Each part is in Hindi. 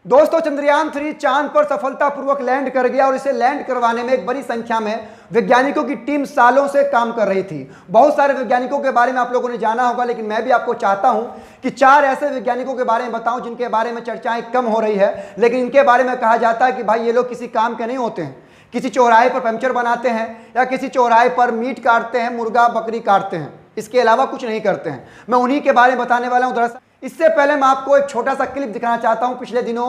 दोस्तों, चंद्रयान-3 चांद पर सफलतापूर्वक लैंड कर गया और इसे लैंड करवाने में एक बड़ी संख्या में वैज्ञानिकों की टीम सालों से काम कर रही थी। बहुत सारे वैज्ञानिकों के बारे में आप लोगों ने जाना होगा, लेकिन मैं भी आपको चाहता हूं कि 4 ऐसे वैज्ञानिकों के बारे में बताऊं जिनके बारे में चर्चाएं कम हो रही है, लेकिन इनके बारे में कहा जाता है कि भाई ये लोग किसी काम के नहीं होते हैं। किसी चौराहे पर पंक्चर बनाते हैं या किसी चौराहे पर मीट काटते हैं, मुर्गा बकरी काटते हैं, इसके अलावा कुछ नहीं करते हैं। मैं उन्हीं के बारे में बताने वाला हूं। दरअसल इससे पहले मैं आपको एक छोटा सा क्लिप दिखाना चाहता हूं। पिछले दिनों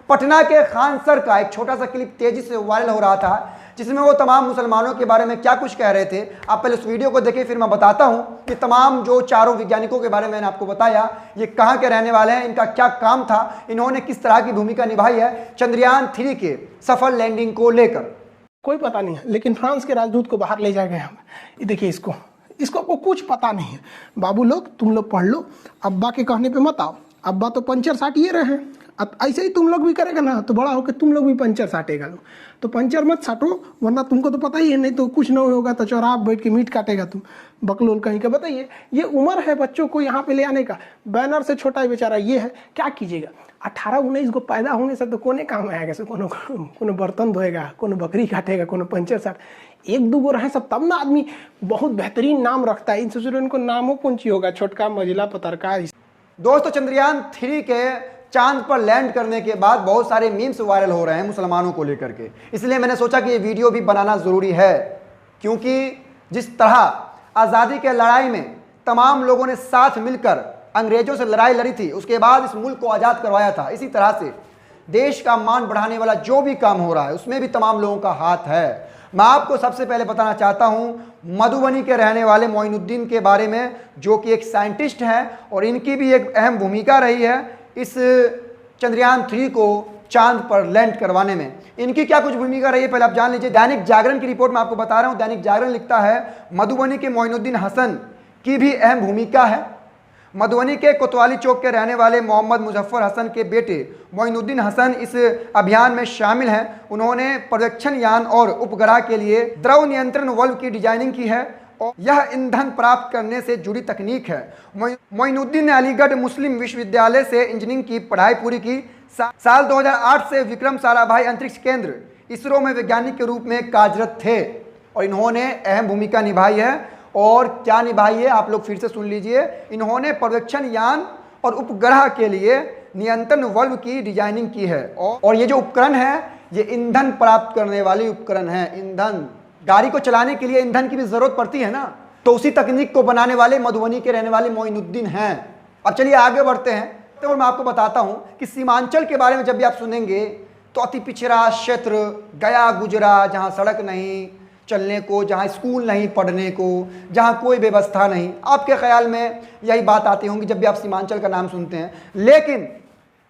पटना के खान सर का एक छोटा सा क्लिप तेजी से वायरल हो रहा था, जिसमें वो तमाम मुसलमानों के बारे में क्या कुछ कह रहे थे। आप पहले उस वीडियो को देखिए, फिर मैं बताता हूं कि तमाम जो चारों वैज्ञानिकों के बारे में मैंने आपको बताया, ये कहां के रहने वाले हैं, इनका क्या काम था, इन्होंने किस तरह की भूमिका निभाई है चंद्रयान-3 के सफल लैंडिंग को लेकर। कोई पता नहीं है, लेकिन फ्रांस के राजदूत को बाहर ले जाए गए हम। ये देखिए, इसको आपको कुछ पता नहीं है। बाबू लोग, तुम लोग पढ़ लो, अब्बा के कहने पे मत आओ। अब्बा तो पंचर साटिए रहे हैं, अब ऐसे ही तुम लोग भी करेगा ना तो बड़ा होकर तुम लोग भी पंचर साटेगा। तो पंचर मत साटो, वरना तुमको तो पता ही है, नहीं तो कुछ न होगा तो चौराहा बैठ के मीट काटेगा तुम, बकलोल कहीं का। बताइए, ये उम्र है बच्चों को यहाँ पे ले आने का। बैनर से छोटा बेचारा ये है, क्या कीजिएगा। 18-19 को पैदा होने से तो कोने काम आएगा से, कोनो बर्तन धोएगा, कोनो बकरी काटेगा, कोनो पंचर साट। 1-2 रहे सब, तब ना आदमी बहुत बेहतरीन नाम रखता है। इन सोच इनको नामों कौन ची होगा, छोटका मझिला पतरका। दोस्तों, चंद्रयान-3 के चांद पर लैंड करने के बाद बहुत सारे मीम्स वायरल हो रहे हैं मुसलमानों को लेकर के, इसलिए मैंने सोचा कि ये वीडियो भी बनाना ज़रूरी है। क्योंकि जिस तरह आज़ादी के लड़ाई में तमाम लोगों ने साथ मिलकर अंग्रेजों से लड़ाई लड़ी थी, उसके बाद इस मुल्क को आज़ाद करवाया था, इसी तरह से देश का मान बढ़ाने वाला जो भी काम हो रहा है उसमें भी तमाम लोगों का हाथ है। मैं आपको सबसे पहले बताना चाहता हूं मधुबनी के रहने वाले मोइनुद्दीन के बारे में, जो कि एक साइंटिस्ट हैं और इनकी भी एक अहम भूमिका रही है इस चंद्रयान-3 को चांद पर लैंड करवाने में। इनकी क्या कुछ भूमिका रही है पहले आप जान लीजिए। दैनिक जागरण की रिपोर्ट में आपको बता रहा हूं। दैनिक जागरण लिखता है मधुबनी के मोइनुद्दीन हसन की भी अहम भूमिका है। मधुबनी के कोतवाली चौक के रहने वाले मोहम्मद मुजफ्फर हसन के बेटे मोइनुद्दीन हसन इस अभियान में शामिल हैं। उन्होंने पर्यवेक्षण यान और उपग्रह के लिए द्रव नियंत्रण वाल्व की डिजाइनिंग की है और यह ईंधन प्राप्त करने से जुड़ी तकनीक है। मोइनुद्दीन ने अलीगढ़ मुस्लिम विश्वविद्यालय से इंजीनियरिंग की पढ़ाई पूरी की। साल 2008 से विक्रम साराभाई अंतरिक्ष केंद्र इसरो में वैज्ञानिक के रूप में कार्यरत थे और इन्होंने अहम भूमिका निभाई है। और क्या निभाई है आप लोग फिर से सुन लीजिए। इन्होंने पर्यवेक्षण यान और उपग्रह के लिए नियंत्रण वाल्व की डिजाइनिंग की है और ये जो उपकरण है ये ईंधन प्राप्त करने वाले उपकरण है। ईंधन, गाड़ी को चलाने के लिए ईंधन की भी जरूरत पड़ती है ना, तो उसी तकनीक को बनाने वाले मधुबनी के रहने वाले मोइनुद्दीन हैं। अब चलिए आगे बढ़ते हैं। तो मैं आपको बताता हूं कि सीमांचल के बारे में जब भी आप सुनेंगे तो अति पिछड़ा क्षेत्र, गया गुजरा, जहां सड़क नहीं चलने को, जहां स्कूल नहीं पढ़ने को, जहां कोई व्यवस्था नहीं, आपके ख्याल में यही बात आती होंगी जब भी आप सीमांचल का नाम सुनते हैं। लेकिन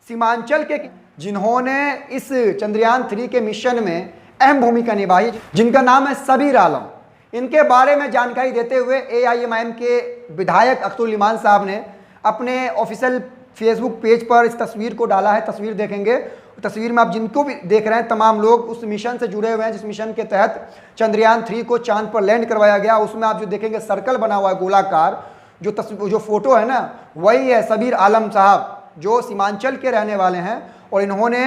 सीमांचल के जिन्होंने इस चंद्रयान-3 के मिशन में अहम भूमिका निभाई, जिनका नाम है सबीर आलम, इनके बारे में जानकारी देते हुए AIMIM के विधायक अख्तरुल इमान साहब ने अपने ऑफिशियल फेसबुक पेज पर इस तस्वीर को डाला है। तस्वीर देखेंगे, तस्वीर में आप जिनको भी देख रहे हैं तमाम लोग उस मिशन से जुड़े हुए हैं जिस मिशन के तहत चंद्रयान-3 को चांद पर लैंड करवाया गया। उसमें आप जो देखेंगे सर्कल बना हुआ है गोलाकार, जो फोटो है ना, वही है सबीर आलम साहब, जो सीमांचल के रहने वाले हैं और इन्होंने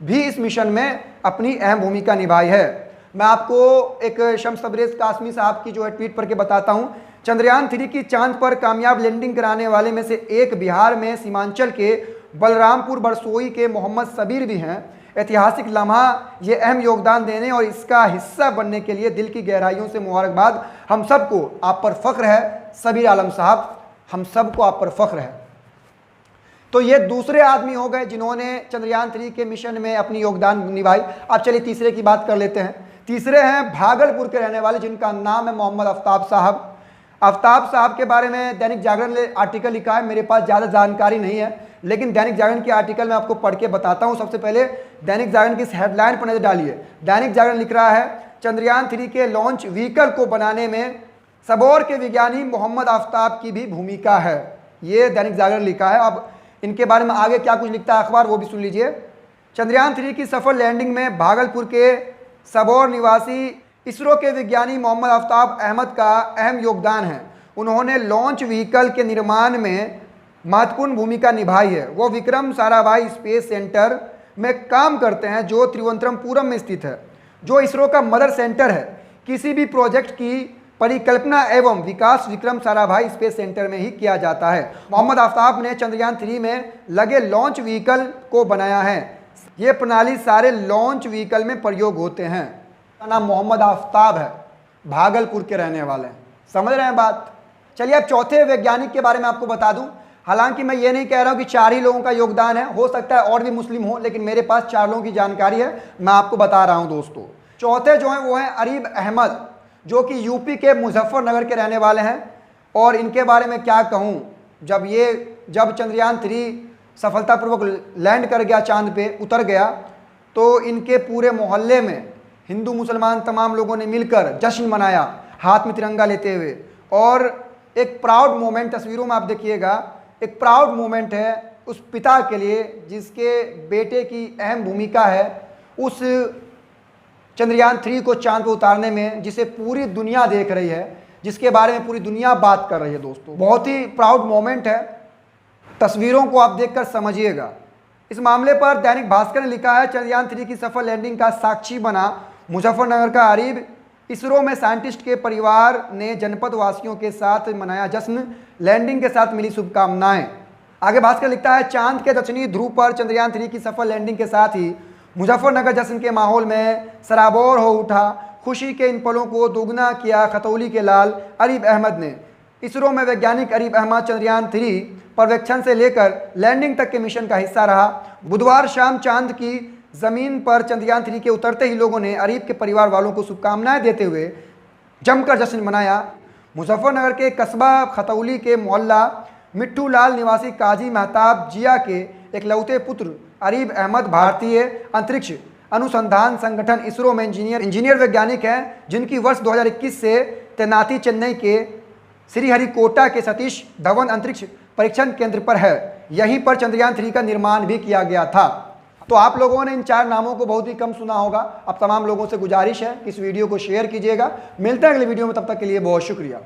भी इस मिशन में अपनी अहम भूमिका निभाई है। मैं आपको एक शम्स तबरेज़ कासमी साहब की जो है ट्वीट करके बताता हूं। चंद्रयान-3 की चांद पर कामयाब लैंडिंग कराने वाले में से एक बिहार में सीमांचल के बलरामपुर बरसोई के मोहम्मद सबीर भी हैं। ऐतिहासिक लम्हा, ये अहम योगदान देने और इसका हिस्सा बनने के लिए दिल की गहराइयों से मुबारकबाद। हम सबको आप पर फ़ख्र है सबीर आलम साहब, हम सबको आप पर फ़ख्र है। तो ये दूसरे आदमी हो गए जिन्होंने चंद्रयान-3 के मिशन में अपनी योगदान निभाई। अब चलिए तीसरे की बात कर लेते हैं। तीसरे हैं भागलपुर के रहने वाले जिनका नाम है मोहम्मद आफ्ताब साहब। आफ्ताब साहब के बारे में दैनिक जागरण ने आर्टिकल लिखा है। मेरे पास ज़्यादा जानकारी नहीं है, लेकिन दैनिक जागरण के आर्टिकल में आपको पढ़ के बताता हूँ। सबसे पहले दैनिक जागरण की इस हेडलाइन पर नजर डालिए। दैनिक जागरण लिख रहा है चंद्रयान-3 के लॉन्च व्हीकल को बनाने में सबौर के विज्ञानी मोहम्मद आफ्ताब की भी भूमिका है। ये दैनिक जागरण लिखा है। अब इनके बारे में आगे क्या कुछ लिखता है अखबार, वो भी सुन लीजिए। चंद्रयान-3 की सफल लैंडिंग में भागलपुर के सबौर निवासी इसरो के विज्ञानी मोहम्मद आफ्ताब अहमद का अहम योगदान है। उन्होंने लॉन्च व्हीकल के निर्माण में महत्वपूर्ण भूमिका निभाई है। वो विक्रम साराभाई स्पेस सेंटर में काम करते हैं, जो तिरुवनंतपुरम में स्थित है, जो इसरो का मदर सेंटर है। किसी भी प्रोजेक्ट की परिकल्पना एवं विकास विक्रम साराभाई स्पेस सेंटर में ही किया जाता है। मोहम्मद आफ्ताब ने चंद्रयान 3 में लगे लॉन्च व्हीकल को बनाया है। ये प्रणाली सारे लॉन्च व्हीकल में प्रयोग होते हैं। का नाम मोहम्मद आफ्ताब है, भागलपुर के रहने वाले हैं। समझ रहे हैं बात। चलिए अब चौथे वैज्ञानिक के बारे में आपको बता दूं। हालांकि मैं ये नहीं कह रहा हूं कि 4 ही लोगों का योगदान है, हो सकता है और भी मुस्लिम हो, लेकिन मेरे पास 4 लोगों की जानकारी है, मैं आपको बता रहा हूं दोस्तों। चौथे जो हैं वो हैं अरीब अहमद, जो कि यूपी के मुजफ्फरनगर के रहने वाले हैं। और इनके बारे में क्या कहूँ, जब चंद्रयान 3 सफलतापूर्वक लैंड कर गया, चांद पे उतर गया, तो इनके पूरे मोहल्ले में हिंदू मुसलमान तमाम लोगों ने मिलकर जश्न मनाया, हाथ में तिरंगा लेते हुए। और एक प्राउड मोमेंट, तस्वीरों में आप देखिएगा, एक प्राउड मोमेंट है उस पिता के लिए जिसके बेटे की अहम भूमिका है उस चंद्रयान 3 को चांद पर उतारने में, जिसे पूरी दुनिया देख रही है, जिसके बारे में पूरी दुनिया बात कर रही है। दोस्तों बहुत ही प्राउड मोमेंट है, तस्वीरों को आप देखकर समझिएगा। इस मामले पर दैनिक भास्कर ने लिखा है, चंद्रयान 3 की सफल लैंडिंग का साक्षी बना मुजफ्फरनगर का अरीब। इसरो में साइंटिस्ट के परिवार ने जनपद वासियों के साथ मनाया जश्न, लैंडिंग के साथ मिली शुभकामनाएं। आगे भास्कर लिखता है, चांद के दक्षिणी ध्रुव पर चंद्रयान 3 की सफल लैंडिंग के साथ ही मुजफ्फरनगर जश्न के माहौल में सराबोर हो उठा। खुशी के इन पलों को दोगुना किया खतौली के लाल अरीब अहमद ने। इसरो में वैज्ञानिक अरीब अहमद चंद्रयान 3 पर्यवेक्षण से लेकर लैंडिंग तक के मिशन का हिस्सा रहा। बुधवार शाम चांद की जमीन पर चंद्रयान 3 के उतरते ही लोगों ने अरीब के परिवार वालों को शुभकामनाएं देते हुए जमकर जश्न मनाया। मुजफ्फरनगर के कस्बा खतौली के मोहल्ला मिट्टू लाल निवासी काजी महताब जिया के एकलौते पुत्र अरीब अहमद भारतीय अंतरिक्ष अनुसंधान संगठन इसरो में इंजीनियर वैज्ञानिक हैं, जिनकी वर्ष 2021 से तैनाती चेन्नई के श्रीहरिकोटा के सतीश धवन अंतरिक्ष परीक्षण केंद्र पर है। यहीं पर चंद्रयान 3 का निर्माण भी किया गया था। तो आप लोगों ने इन 4 नामों को बहुत ही कम सुना होगा। अब तमाम लोगों से गुजारिश है कि इस वीडियो को शेयर कीजिएगा। मिलते हैं अगले वीडियो में, तब तक के लिए बहुत शुक्रिया।